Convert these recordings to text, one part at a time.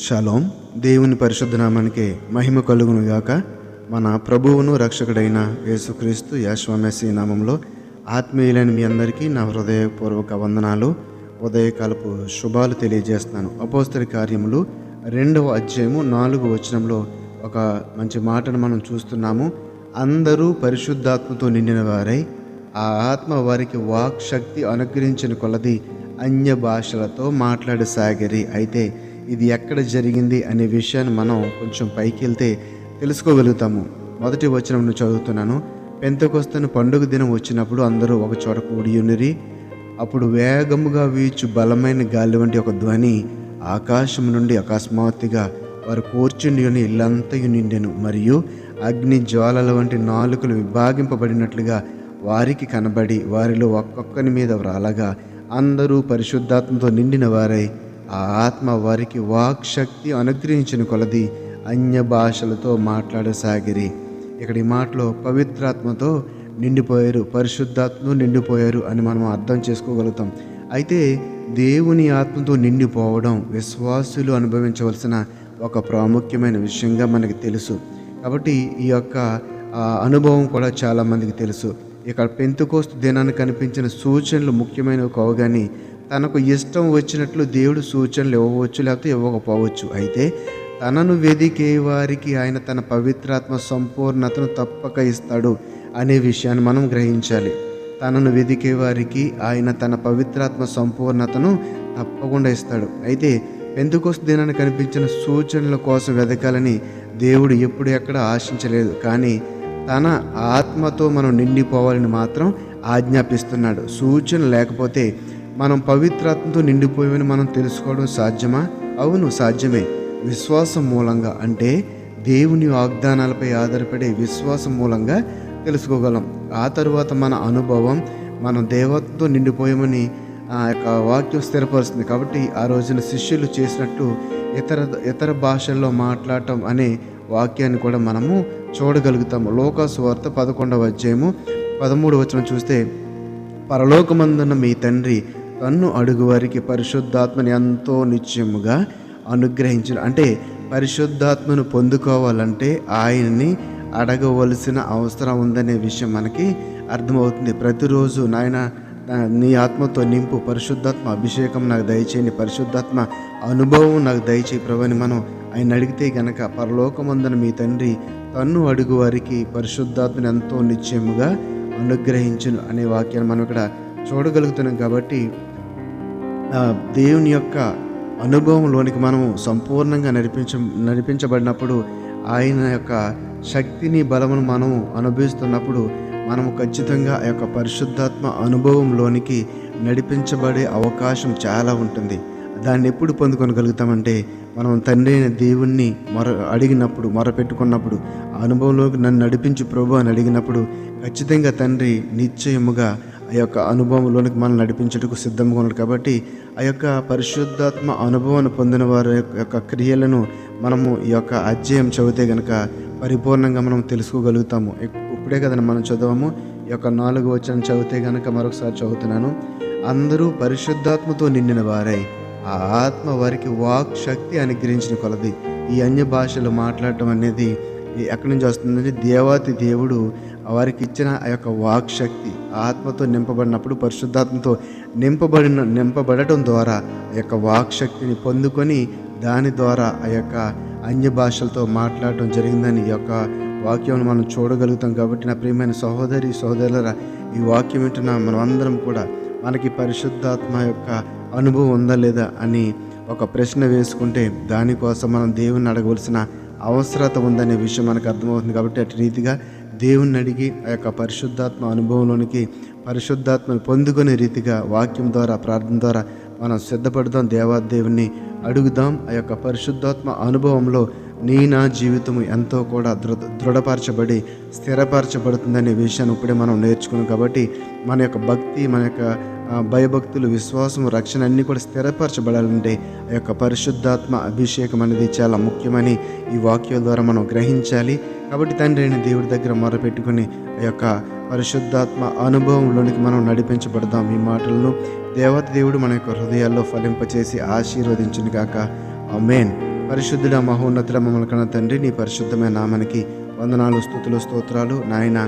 Shalom. దేవుని పరిశుద్ధ నామానికి మహిమ కలుగును గాక. మన ప్రభువును రక్షకుడైన యేసుక్రీస్తు యెహోవా నామంలో ఆత్మీయులైన మీ అందరికీ నా హృదయపూర్వక వందనాలు, ఉదయకాలపు శుభాలు తెలియజేస్తున్నాను. అపోస్తల కార్యములు 2వ అధ్యాయము 4వ వచనంలో ఒక మంచి మాటను మనం చూస్తున్నాము. అందరూ పరిశుద్ధాత్మతో నిండిన వారై ఆ ఆత్మ వారికి వాక్ శక్తి అనుగ్రహించిన కొలది అన్య భాషలతో మాట్లాడసాగిరి. అయితే ఇది ఎక్కడ జరిగింది అనే విషయాన్ని మనం కొంచెం పైకి వెళ్తే తెలుసుకోగలుగుతాము. మొదటి వచనం చదువుతున్నాను. పెంతెకొస్తు పండుగ దినం వచ్చినప్పుడు అందరూ ఒక చోట కూడియుండిరి. అప్పుడు వేగముగా వీచు బలమైన గాలి వంటి ఒక ధ్వని ఆకాశం నుండి అకస్మాత్తుగా వారు కూర్చుండి ఉన్న ఇల్లంతయు నిండెను. మరియు అగ్ని జ్వాలల వంటి నాలుకలు విభాగింపబడినట్లుగా వారికి కనబడి వారిలో ఒక్కొక్కని మీద వ్రాలగా అందరూ పరిశుద్ధాత్మతో నిండిన వారై ఆ ఆత్మ వారికి వాక్ శక్తి అనుగ్రహించిన కొలది అన్య భాషలతో మాట్లాడసాగిరి. ఇక్కడ ఈ మాటలో పవిత్రాత్మతో నిండిపోయారు, పరిశుద్ధాత్మతో నిండిపోయారు అని మనం అర్థం చేసుకోగలుగుతాం. అయితే దేవుని ఆత్మతో నిండిపోవడం విశ్వాసులు అనుభవించవలసిన ఒక ప్రాముఖ్యమైన విషయంగా మనకి తెలుసు. కాబట్టి ఈ యొక్క అనుభవం కూడా చాలామందికి తెలుసు. ఇక్కడ పెంతెకొస్తు దినాన్ని కనిపించిన సూచనలు ముఖ్యమైనవి కావు, కానీ తనకు ఇష్టం వచ్చినట్లు దేవుడు సూచనలు ఇవ్వవచ్చు, లేకపోతే ఇవ్వకపోవచ్చు. అయితే తనను వెదికే వారికి ఆయన తన పవిత్రాత్మ సంపూర్ణతను తప్పక ఇస్తాడు అనే విషయాన్ని మనం గ్రహించాలి. తనను వెదికే వారికి ఆయన తన పవిత్రాత్మ సంపూర్ణతను తప్పకుండా ఇస్తాడు. అయితే పెంతెకొస్తు దినాన్ని కనిపించిన సూచనల కోసం వెదకాలని దేవుడు ఎప్పుడు ఎక్కడ ఆశించలేదు, కానీ తన ఆత్మతో మనం నిండిపోవాలని మాత్రం ఆజ్ఞాపిస్తున్నాడు. సూచన లేకపోతే మనం పవిత్రాత్మతో నిండిపోయామని మనం తెలుసుకోవడం సాధ్యమా? అవును, సాధ్యమే. విశ్వాసం మూలంగా, అంటే దేవుని వాగ్దానాలపై ఆధారపడే విశ్వాసం మూలంగా తెలుసుకోగలం. ఆ తరువాత మన అనుభవం మన దేవతతో నిండిపోయామని ఆ యొక్క వాక్యం స్థిరపరుస్తుంది. కాబట్టి ఆ రోజున శిష్యులు చేసినట్టు ఇతర భాషల్లో మాట్లాడటం అనే వాక్యాన్ని కూడా మనము చూడగలుగుతాము. లూకా సువార్త 11వ అధ్యాయము 13వ వచనం చూస్తే, పరలోకమందున్న మీ తండ్రి తన్ను అడుగు వారికి పరిశుద్ధాత్మని ఎంతో నిశ్చయముగా అనుగ్రహించను. అంటే పరిశుద్ధాత్మను పొందుకోవాలంటే ఆయనని అడగవలసిన అవసరం ఉందనే విషయం మనకి అర్థమవుతుంది. ప్రతిరోజు నాయన నీ ఆత్మతో నింపు, పరిశుద్ధాత్మ అభిషేకం నాకు దయచేయండి, పరిశుద్ధాత్మ అనుభవం నాకు దయచేయి ప్రభు అని మనం ఆయన అడిగితే గనక పరలోకమందున మీ తండ్రి తన్ను అడుగు వారికి పరిశుద్ధాత్మని ఎంతో నిశ్చయముగా అనుగ్రహించును అనే వాక్యాన్ని మనం ఇక్కడ చూడగలుగుతున్నాం. కాబట్టి దేవుని యొక్క అనుభవంలోనికి మనము సంపూర్ణంగా నడిపించబడినప్పుడు, ఆయన యొక్క శక్తిని బలమును మనము అనుభవిస్తున్నప్పుడు మనము ఖచ్చితంగా ఆ యొక్క పరిశుద్ధాత్మ అనుభవంలోనికి నడిపించబడే అవకాశం చాలా ఉంటుంది. దాన్ని ఎప్పుడు పొందుకొనగలుగుతామంటే మనం తండ్రి అయిన దేవుణ్ణి మొరపెట్టుకున్నప్పుడు, ఆ అనుభవంలోకి నన్ను నడిపించు ప్రభు అని అడిగినప్పుడు ఖచ్చితంగా తండ్రి నిశ్చయముగా ఆ యొక్క అనుభవంలోనికి మనం నడిపించుటకు సిద్ధంగా ఉన్నాడు. కాబట్టి ఆ యొక్క పరిశుద్ధాత్మ అనుభవాన్ని పొందిన వారి యొక్క క్రియలను మనము ఈ యొక్క అధ్యాయం చదివితే కనుక పరిపూర్ణంగా మనం తెలుసుకోగలుగుతాము. ఇప్పుడే కదండి మనం చదవము. ఈ యొక్క 4వ వచనం చదివితే కనుక మరొకసారి చదువుతున్నాను. అందరూ పరిశుద్ధాత్మతో నిండిన వారై ఆ ఆత్మ వారికి వాక్ శక్తి అనుగ్రహించిన కొలది. ఈ అన్య భాషలు మాట్లాడటం అనేది ఎక్కడి నుంచి వస్తుందంటే దేవాతి దేవుడు వారికి ఇచ్చిన ఆ యొక్క వాక్ శక్తి ఆత్మతో నింపబడినప్పుడు, పరిశుద్ధాత్మతో నింపబడటం ద్వారా ఆ యొక్క వాక్ శక్తిని పొందుకొని దాని ద్వారా ఆ యొక్క అన్య భాషలతో మాట్లాడటం జరిగిందని ఈ యొక్క వాక్యం మనం చూడగలుగుతాం. కాబట్టి నా ప్రియమైన సహోదరులారా, ఈ వాక్యం వింటున్న మనం అందరం కూడా మనకి పరిశుద్ధాత్మ యొక్క అనుభవం ఉందా లేదా అని ఒక ప్రశ్న వేసుకుంటే దానికోసం మనం దేవుని అడగవలసిన అవసరత ఉందనే విషయం మనకు అర్థమవుతుంది. కాబట్టి అటు రీతిగా దేవుణ్ణి అడిగి ఆ యొక్క పరిశుద్ధాత్మ అనుభవంలోనికి పరిశుద్ధాత్మను పొందుకునే రీతిగా వాక్యం ద్వారా, ప్రార్థన ద్వారా మనం సిద్ధపడదాం. దేవుణ్ణి అడుగుదాం. ఆ యొక్క పరిశుద్ధాత్మ అనుభవంలో నా జీవితం ఎంతో కూడా దృఢపరచబడి స్థిరపరచబడుతుందనే విషయాన్ని ఇప్పుడే మనం నేర్చుకున్నాం. కాబట్టి మన యొక్క భక్తి, మన యొక్క భయభక్తులు, విశ్వాసం, రక్షణ అన్నీ కూడా స్థిరపరచబడాలంటే ఆ యొక్క పరిశుద్ధాత్మ అభిషేకం అనేది చాలా ముఖ్యమని ఈ వాక్యం ద్వారా మనం గ్రహించాలి. కాబట్టి తండ్రి అయిన దేవుడి దగ్గర మొరపెట్టుకుని ఆ యొక్క పరిశుద్ధాత్మ అనుభవంలోనికి మనం నడిపించబడదాం. ఈ మాటలను దేవుడు మన యొక్క హృదయాల్లో ఫలింపచేసి ఆశీర్వదించును గాక. ఆమేన్. పరిశుద్ధుల మహోన్నతుల మమ్మల్ని కన్న తండ్రి, నీ పరిశుద్ధమైన నామానికి వందనాలు, స్తుతులు, స్తోత్రాలు నాయన.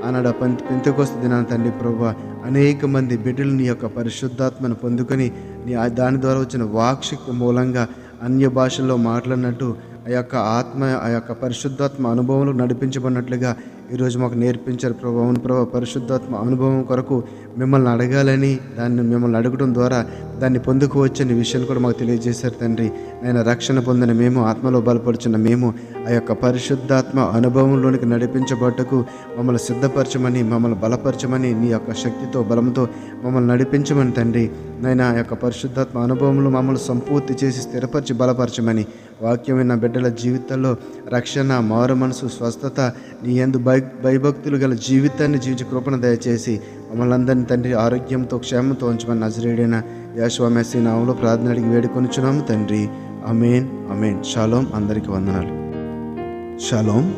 ఆనాడు పెంతెకొస్తు దినాన తండ్రి ప్రభువా, అనేక మంది బిడ్డలు నీ యొక్క పరిశుద్ధాత్మను పొందుకొని దాని ద్వారా వచ్చిన వాక్శక్తి మూలంగా అన్య భాషల్లో మాట్లాడినట్టు ఆ యొక్క పరిశుద్ధాత్మ అనుభవంలో నడిపించబడినట్లుగా ఈరోజు మాకు నేర్పించారు ప్రభు. అవును ప్రభు, పరిశుద్ధాత్మ అనుభవం కొరకు మిమ్మల్ని అడగాలని, దాన్ని మిమ్మల్ని అడగడం ద్వారా దాన్ని పొందుకోవచ్చని విషయాన్ని కూడా మాకు తెలియజేశారు తండ్రి. నేను రక్షణ పొందిన మేము, ఆత్మలో బలపరుచున్న మేము ఆ యొక్క పరిశుద్ధాత్మ అనుభవంలోనికి నడిపించబట్టకు మమ్మల్ని సిద్ధపరచమని, మమ్మల్ని బలపరచమని, నీ యొక్క శక్తితో బలంతో మమ్మల్ని నడిపించమని తండ్రి. నేను ఆ యొక్క పరిశుద్ధాత్మ అనుభవంలో మమ్మల్ని సంపూర్తి చేసి స్థిరపరిచి బలపరచమని, వాక్యమైన బిడ్డల జీవితాల్లో రక్షణ, మారు మనసు, స్వస్థత, నీ యందు భయభక్తులు గల జీవితాన్ని జీవించే కృపను దయచేసి మమ్మల్ని అందరినీ తండ్రి ఆరోగ్యంతో, క్షేమంతో ఉంచమని నజరేయుడైన యేషువా మెస్సీ నామములో ప్రార్థన అడిగి వేడుకొనుచున్నాము తండ్రి. ఆమేన్, ఆమేన్. షాలోమ్. అందరికీ వందనాలు. షాలోమ్.